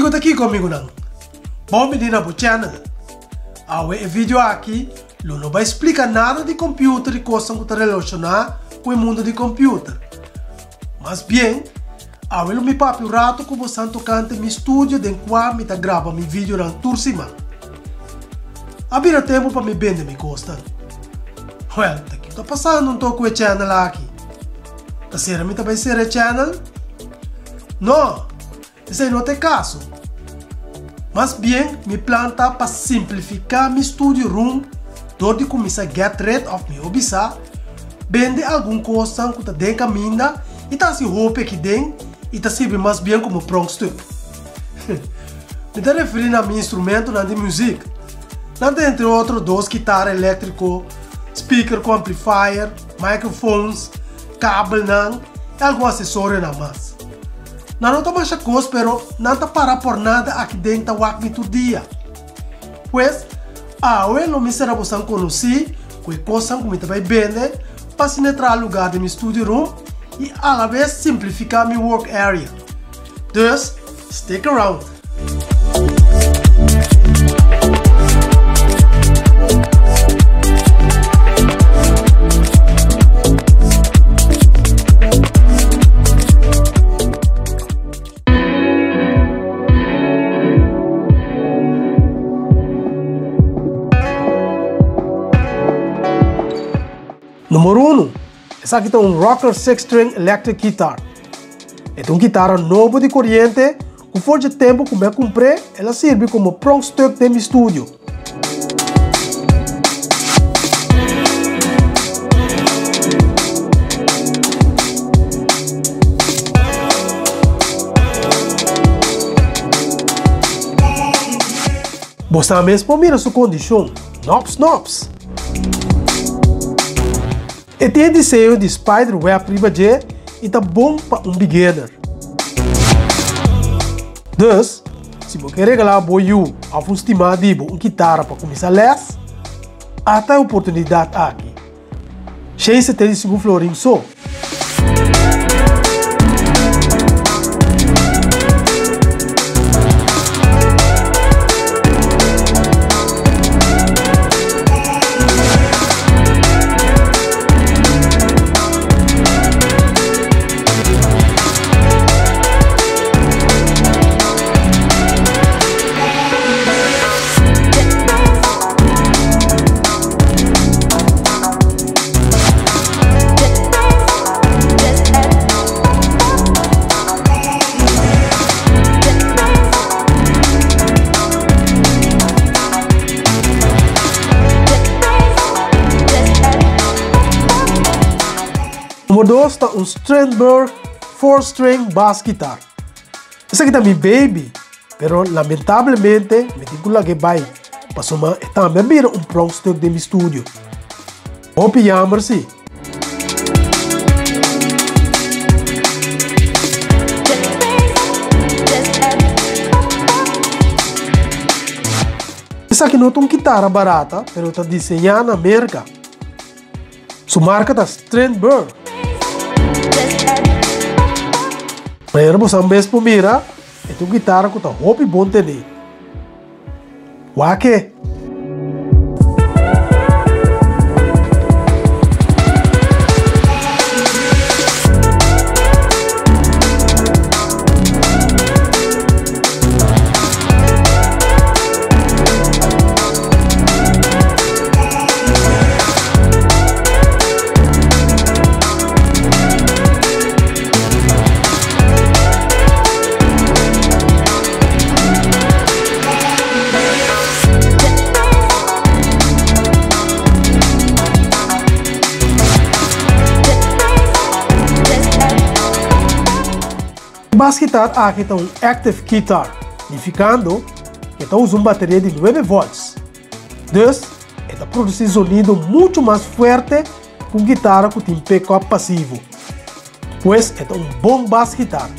Amigo tá aqui comigo não. Bom menina pro channel. Awe vídeo aqui, não vai explicar nada de computer e coisas que está relacionadas com o mundo de computer. Mas bem, awe me papo rato como santo cante mi estúdio de qual me tá grava mi vídeo na turcima. Abira tempo para me vender mi costa. Well, tá aqui tá passando um toque com o channel aqui. Tá será me tá vai ser o channel? Não. Esse não tem caso. Mas bem, me planta para simplificar meu studio room, onde começa a get rid of meu obisa, vende alguma coisa que está dentro da minha e está se roupa aqui dentro e está sempre mais bem como pronto stuk. Me está referindo a meu instrumento de música. Não tem entre outros dois guitarras elétricas, speaker com amplifier, microphones, cabo e algum acessório na mais. Não está mais coisa, pero não está para por nada aqui dentro da WACMI todo dia. Pois, eu não me será você conhecer com coisa que me vai vender para se entrar no lugar de meu studio room e a la vez simplificar meu work area. Então, stick around. Número 1. Essa aqui é um Rocker 6-string electric guitar. É uma guitarra nova de corrente, que for de tempo que eu comprei, ela serve como pronto stuk de meu estúdio. Você mesmo mira sua condição. Nops. E tem desenho de spiderweb privadê e tá bom para beginner. Então, se você quer regalar boiu a um estimado uma guitarra para começar a ler, até a oportunidade aqui. 675 florinhos só. Número 2 está um Strandberg 4-string bass guitar. Essa aqui está minha baby, pero lamentavelmente me digo que vai, passou uma também vira um pronto stuk de meu estúdio. Hope jammer-se. Essa aqui não é uma guitarra barata, pero está desenhada na América. Sua marca é Strandberg. Mas você mesmo mira, é uma guitarra que está muito bom ter. Wake! Bass guitar aqui está um active guitar, significando que está usando bateria de 9 volts. Então, está produzindo sonido muito mais forte com guitarra que tem pick-up passivo. Pois é um bom bass guitar.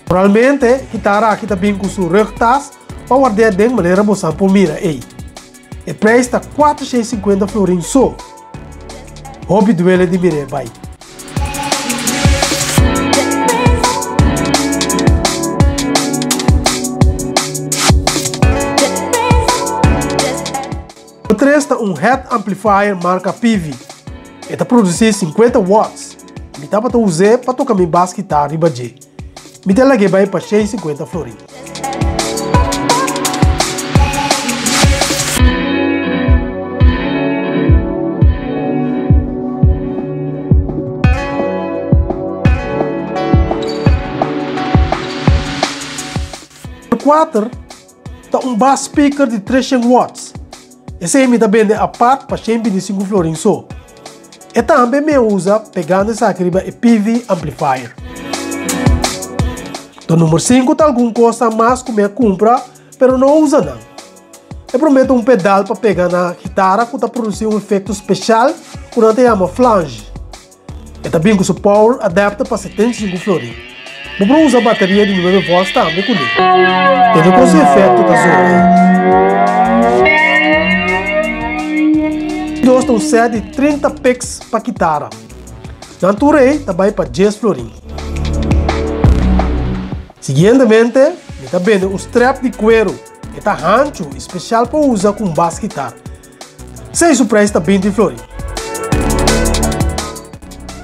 Provavelmente, a guitarra aqui também com sua rectas para guardar de maneira que você pode mirar. O preço está 450 florinhos só. Hobby duele de mire, vai. O 3 está um head amplifier marca PV. Ele produz 50 watts. Me dá para usar para tocar minha bass guitarra e bater. Me dá lá que vai para 650 florim. O 4 está um bass speaker de 300 watts. Esse aí me dá vende a parte para 125 florim só. E também me usa pegando essa criba e PV amplifier. O número 5 está algum costa mais que me compra, mas não usa não. Eu prometo um pedal para pegar na guitarra que está produzindo um efeito especial que não se chama flange. E também com o power adapta para 75 florim. Vou usar a bateria de 9 volts também com ele. Tem com esse efeito da zona. Nós temos um set de 30 picks para guitarra. Na altura também para 10 florim. Seguidamente, está vendo um strap de cuero que está rancho, especial para usar com bass guitarra. Seu preço está 20 florim.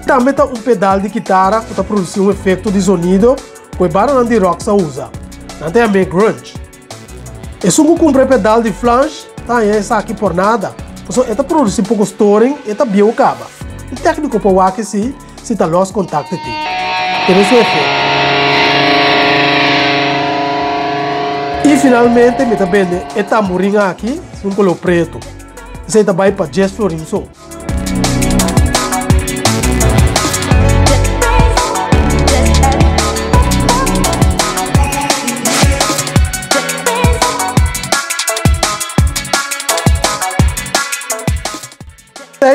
Também está um pedal de guitarra que está produzindo um efeito de sonido que o barulho de rock usa. Não tem a meio grunge. E se eu comprar pedal de flange, tá essa aqui por nada. Porque está produzindo pouco storing e está bem o cabo. O técnico para o aqui se está los contato tem esse efeito. E finalmente, me está vendo e tamborim aqui, um color preto. Esse aí vai para 10 florim só.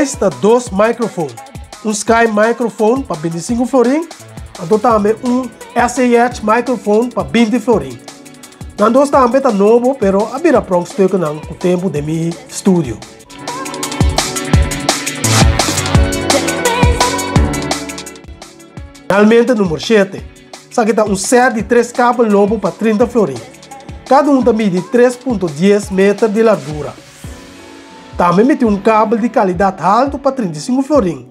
Está 2 microfones. Um Sky microphone para 25 florim. E também um SAH microphone para 20 florim. Nós também está novo, pero a bira pronto com o tempo de meu estúdio. Finalmente, número 7. Isso aqui está um set de 3 cabos lobo para 30 florim. Cada um também de 3,10 metros de largura. Também meti um cabo de qualidade alta para 35 florim.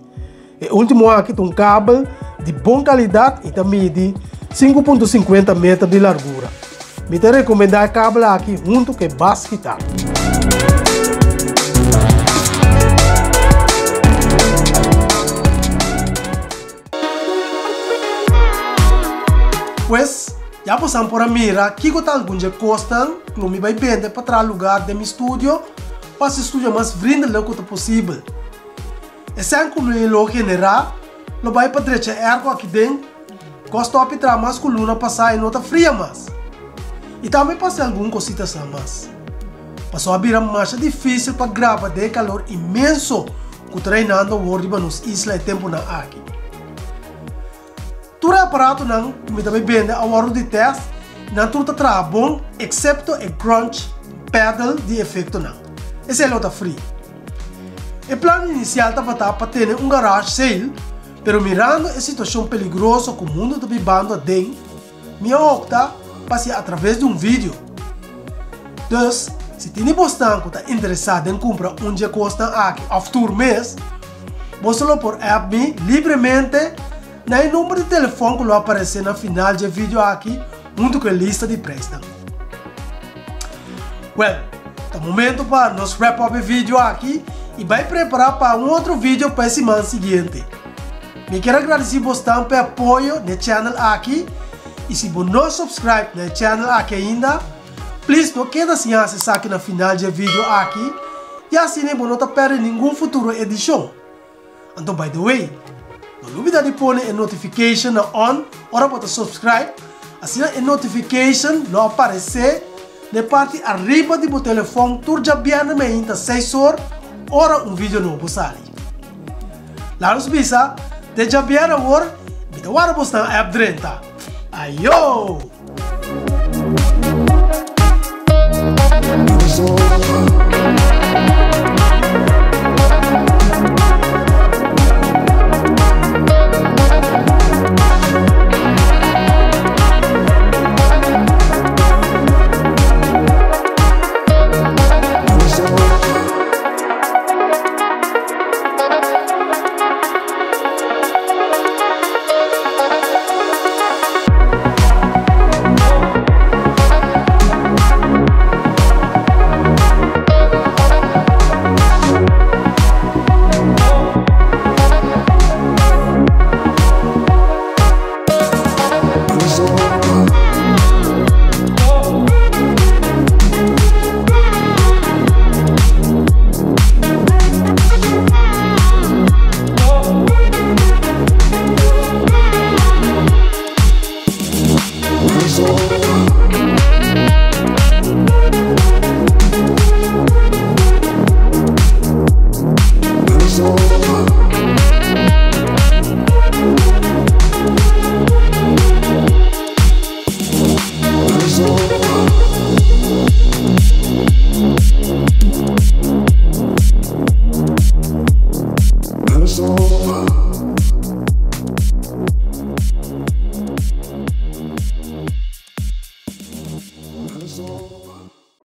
E o último aqui tem um cabo de boa qualidade e também de 5,50 metros de largura. Me te recomendar cabo aqui junto com bass guitarra. Pues, já passamos por a mira que tal alguns custam que me vai vender para trazer lugar de meu estúdio para esse estúdio mais vriendelijk possível. E sem como ele generar, não vai para direita ergo aqui dentro, gosto de trazer mais coluna passar e nota fria mais. E também passar algumas cositas a mais. Passou a virar mais difícil para gravar de calor imenso que treinando o word para nos isla e tempo na aqui. Todo aparato não me também vende a hora de teste, não tudo está bom, exceto o grunge pedal de efeito não. Esse é o outro free. O plano inicial estava para ter um garage sale, pero mirando a situação perigosa que o mundo está vivendo dentro, minha opta passei através de um vídeo. Então, se tem você que está interessado em comprar um dia custa aqui, off tour mês, você pode por app me livremente na número de telefone que vai aparecer no final do vídeo aqui, junto com a lista de preços. Well, é o momento para nós wrap up o vídeo aqui e vai preparar para um outro vídeo para a semana seguinte. Me quero agradecer bastante pelo apoio no canal aqui e se você não subscreve no canal aqui ainda, please não queda sem acessar aqui no final do vídeo aqui e assim não está perdendo nenhum futuro edição. Então, by the way, não olvide de pôr a notification na on ora para subscribe, assim a notification não aparecer na parte arriba do telefone turja bianamente 6 horas ora um vídeo novo sai. Lá nos bisa, deja biana hora, bita wara bosta app 30. Ayo! sopa.